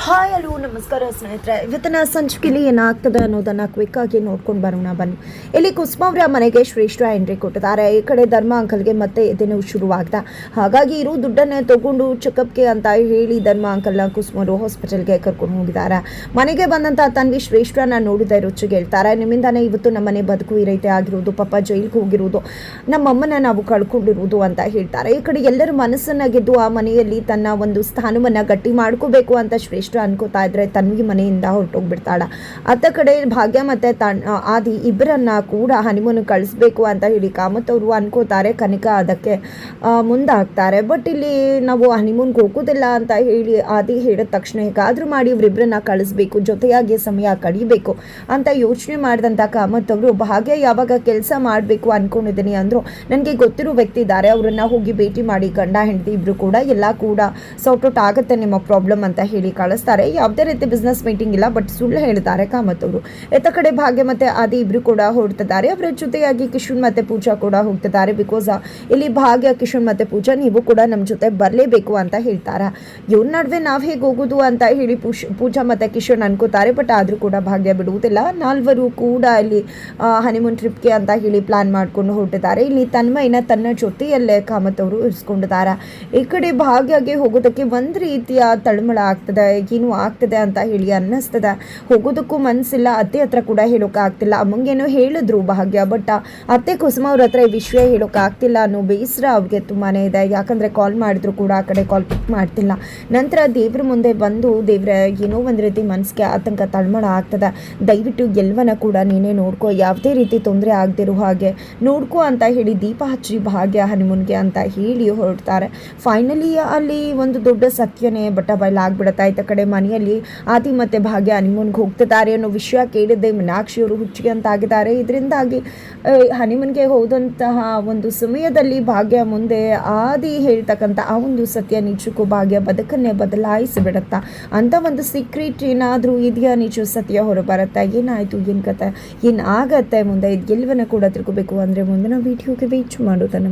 Hi hello ನಮಸ್ಕಾರ ಸ್ನೇಹಿತರೆ. ಇವತ್ತಿನ ಸಂಚಿಕೆಯಲ್ಲಿ ಏನಾಗ್ತದೆ ಅನ್ನೋದನ್ನು ಕ್ವಿಕ್ಕಾಗಿ ನೋಡ್ಕೊಂಡು ಬರೋಣ ಬನ್ನಿ. ಇಲ್ಲಿ ಕುಸುಮ ಅವರ ಮನೆಗೆ ಶ್ರೇಷ್ಠ ಎಂಟ್ರಿ ಕೊಟ್ಟಿದ್ದಾರೆ. ಈ ಕಡೆ ಧರ್ಮ ಅಂಕಲ್ಗೆ ಮತ್ತೆ ಎದೆನೋ ಶುರುವಾಗ್ತಾ, ಹಾಗಾಗಿ ಇರೋ ದುಡ್ಡನ್ನೇ ತಗೊಂಡು ಚೆಕಪ್ಗೆ ಅಂತ ಹೇಳಿ ಧರ್ಮ ಅಂಕಲ್ನ ಕುಸುಮರು ಹಾಸ್ಪಿಟಲ್ಗೆ ಕರ್ಕೊಂಡು ಹೋಗಿದ್ದಾರೆ. ಮನೆಗೆ ಬಂದಂಥ ತನ್ವಿ ಶ್ರೇಷ್ಠನ ನೋಡಿದ ರುಚಿಗೆ ಹೇಳ್ತಾರೆ, ನಿಮ್ಮಿಂದಾನೇ ಇವತ್ತು ನಮ್ಮ ಮನೆ ಬದುಕು ಈ ರೀತಿ ಆಗಿರೋದು, ಪಾಪ ಜೈಲಿಗೆ ಹೋಗಿರೋದು, ನಮ್ಮಮ್ಮನ ನಾವು ಕಳ್ಕೊಂಡಿರೋದು ಅಂತ ಹೇಳ್ತಾರೆ. ಈ ಕಡೆ ಎಲ್ಲರ ಮನಸ್ಸನ್ನ ಗೆದ್ದು ಆ ಮನೆಯಲ್ಲಿ ತನ್ನ ಒಂದು ಸ್ಥಾನವನ್ನು ಗಟ್ಟಿ ಮಾಡ್ಕೋಬೇಕು ಅಂತ ಶ್ರೇಷ್ಠ ಅನ್ಕೋತಾ ಇದ್ರೆ ತನ್ವಿ ಮನೆಯಿಂದ ಹೊರಟೋಗ್ಬಿಡ್ತಾಳ. ಅತ್ತ ಕಡೆ ಭಾಗ್ಯ ಮತ್ತೆ ಆದಿ ಇಬ್ಬರನ್ನ ಕೂಡ ಹನಿಮೂನ್ ಕಳಿಸ್ಬೇಕು ಅಂತ ಹೇಳಿ ಕಾಮತ್ ಅವರು ಅನ್ಕೋತಾರೆ. ಕನಿಕಾ ಅದಕ್ಕೆ ಮುಂದಾಗ್ತಾರೆ. ಬಟ್ ಇಲ್ಲಿ ನಾವು ಹನಿಮೂನ್ಗೆ ಹೋಗೋದಿಲ್ಲ ಅಂತ ಹೇಳಿ ಆದಿ ಹೇಳಿದ ತಕ್ಷಣ ಹೇಗಾದ್ರೂ ಮಾಡಿ ಇವರಿಬ್ಬರನ್ನ ಕಳಿಸ್ಬೇಕು, ಜೊತೆಯಾಗಿ ಸಮಯ ಕಡಿಬೇಕು ಅಂತ ಯೋಚನೆ ಮಾಡಿದಂಥ ಕಾಮತ್ ಅವರು ಭಾಗ್ಯ ಯಾವಾಗ ಕೆಲಸ ಮಾಡಬೇಕು ಅನ್ಕೊಂಡಿದ್ದೀನಿ ಅಂದ್ರು, ನನಗೆ ಗೊತ್ತಿರೋ ವ್ಯಕ್ತಿ ಇದ್ದಾರೆ, ಅವರನ್ನ ಹೋಗಿ ಭೇಟಿ ಮಾಡಿ, ಗಂಡ ಹೆಂಡತಿ ಇಬ್ರು ಕೂಡ ಎಲ್ಲ ಕೂಡ ಸಾರ್ಟ್ ಔಟ್ ಆಗುತ್ತೆ ನಿಮ್ಮ ಪ್ರಾಬ್ಲಮ್ ಅಂತ ಹೇಳಿ ಕಳಿಸ್ತಾರೆ. ಯಾವುದೇ ರೀತಿ ಬಿಸ್ನೆಸ್ ಮೀಟಿಂಗ್ ಇಲ್ಲ, ಬಟ್ ಸುಳ್ಳು ಹೇಳಿದ್ದಾರೆ ಕಾಮತ್ ಅವರು. ಎತ್ತ ಕಡೆ ಭಾಗ್ಯ ಮತ್ತೆ ಆದಿ ಇಬ್ರು ಕೂಡ ಹೊರಡ್ತಿದ್ದಾರೆ. ಅವರ ಜೊತೆಯಾಗಿ ಕಿಶನ್ ಮತ್ತೆ ಪೂಜಾ ಕೂಡ ಹೋಗ್ತಿದ್ದಾರೆ. ಬಿಕಾಸ್ ಇಲ್ಲಿ ಭಾಗ್ಯ, ಕಿಶನ್ ಮತ್ತೆ ಪೂಜಾ ನೀವು ಕೂಡ ನಮ್ಮ ಜೊತೆ ಬರಲೇಬೇಕು ಅಂತ ಹೇಳ್ತಾರೆ. ಇವ್ರ ನಡುವೆ ನಾವು ಹೇಗೆ ಹೋಗೋದು ಅಂತ ಹೇಳಿ ಪೂಜಾ ಮತ್ತೆ ಕಿಶನ್ ಅನ್ಕೋತಾರೆ. ಬಟ್ ಆದ್ರೂ ಕೂಡ ಭಾಗ್ಯ ಬಿಡುವುದಿಲ್ಲ. ನಾಲ್ವರು ಕೂಡ ಇಲ್ಲಿ ಹನಿಮೂನ್ ಟ್ರಿಪ್ಗೆ ಅಂತ ಹೇಳಿ ಪ್ಲಾನ್ ಮಾಡ್ಕೊಂಡು ಹೊರಟಿದ್ದಾರೆ. ಇಲ್ಲಿ ತನ್ಮಯನ ತನ್ನ ಜೊತೆಯಲ್ಲೇ ಕಾಮತ್ ಅವರು ಇರಿಸ್ಕೊಂಡಿದ್ದಾರೆ. ಈ ಕಡೆ ಭಾಗ್ಯಗೆ ಹೋಗೋದಕ್ಕೆ ಒಂದು ರೀತಿಯ ತಳಮಳ ಆಗ್ತದೆ, ಏನು ಆಗ್ತದೆ ಅಂತ ಹೇಳಿ ಅನ್ನಿಸ್ತದೆ. ಹೋಗೋದಕ್ಕೂ ಮನಸ್ಸಿಲ್ಲ, ಅತ್ತೆ ಹತ್ರ ಕೂಡ ಹೇಳೋಕೆ ಆಗ್ತಿಲ್ಲ. ಅಮ್ಮಂಗೇನೋ ಹೇಳಿದ್ರು ಭಾಗ್ಯ, ಬಟ್ ಅತ್ತೆ ಕುಸುಮ ಅವ್ರ ಹತ್ರ ಈ ವಿಷಯ ಹೇಳೋಕೆ ಆಗ್ತಿಲ್ಲ ಅನ್ನೋ ಬೇಸರ ಅವ್ರಿಗೆ ತುಂಬಾ ಇದೆ. ಯಾಕಂದರೆ ಕಾಲ್ ಮಾಡಿದ್ರು ಕೂಡ ಆ ಕಡೆ ಕಾಲ್ ಪಿಕ್ ಮಾಡ್ತಿಲ್ಲ. ನಂತರ ದೇವ್ರ ಮುಂದೆ ಬಂದು, ದೇವ್ರ ಏನೋ ಒಂದು ರೀತಿ ಮನಸ್ಸಿಗೆ ಆತಂಕ, ತಳಮಳ ಆಗ್ತದೆ, ದಯವಿಟ್ಟು ಗೆಲ್ವನ ಕೂಡ ನೀನೇ ನೋಡ್ಕೋ, ಯಾವುದೇ ರೀತಿ ತೊಂದರೆ ಆಗದಿರೋ ಹಾಗೆ ನೋಡ್ಕೋ ಅಂತ ಹೇಳಿ ದೀಪ ಹಚ್ಚಿ ಭಾಗ್ಯ ಹನಿಮೂನ್ಗೆ ಅಂತ ಹೇಳಿ ಹೊರಡ್ತಾರೆ. ಫೈನಲಿ ಅಲ್ಲಿ ಒಂದು ದೊಡ್ಡ ಸತ್ಯನೇ ಬಟ್ಟ ಬಯಲಾಗ್ಬಿಡುತ್ತೆ. ಆಯ್ತ ಕಡೆ ಮನೆಯಲ್ಲಿ ಆದಿ ಮತ್ತು ಭಾಗ್ಯ ಹನಿಮೂನ್ಗೆ ಹೋಗ್ತಿದ್ದಾರೆ ಅನ್ನೋ ವಿಷಯ ಕೇಳಿದ್ದೆ ಮೀನಾಕ್ಷಿಯವರು ಹುಚ್ಚಿಗೆ ಅಂತ ಆಗಿದ್ದಾರೆ. ಇದರಿಂದಾಗಿ ಹನಿಮೂನ್ಗೆ ಹೋದಂತಹ ಒಂದು ಸಮಯದಲ್ಲಿ ಭಾಗ್ಯ ಮುಂದೆ ಆದಿ ಹೇಳ್ತಕ್ಕಂಥ ಆ ಒಂದು ಸತ್ಯ ನಿಜಕ್ಕೂ ಭಾಗ್ಯ ಬದುಕನ್ನೇ ಬದಲಾಯಿಸಿಬಿಡುತ್ತಾ ಅಂತ ಒಂದು ಸೀಕ್ರೆಟ್ ಏನಾದರೂ ಇದೆಯಾ, ನಿಜ ಸತ್ಯ ಹೊರಬರುತ್ತಾ, ಏನಾಯಿತು, ಏನು ಕತೆ, ಏನಾಗತ್ತೆ ಮುಂದೆ, ಇದು ಗೆಲುವನ್ನು ಕೂಡ ತಿಳ್ಕೋಬೇಕು ಅಂದರೆ ಮುಂದಿನ ವಿಡಿಯೋಗೆ ವೇಟ್ ಮಾಡೋದನ್ನು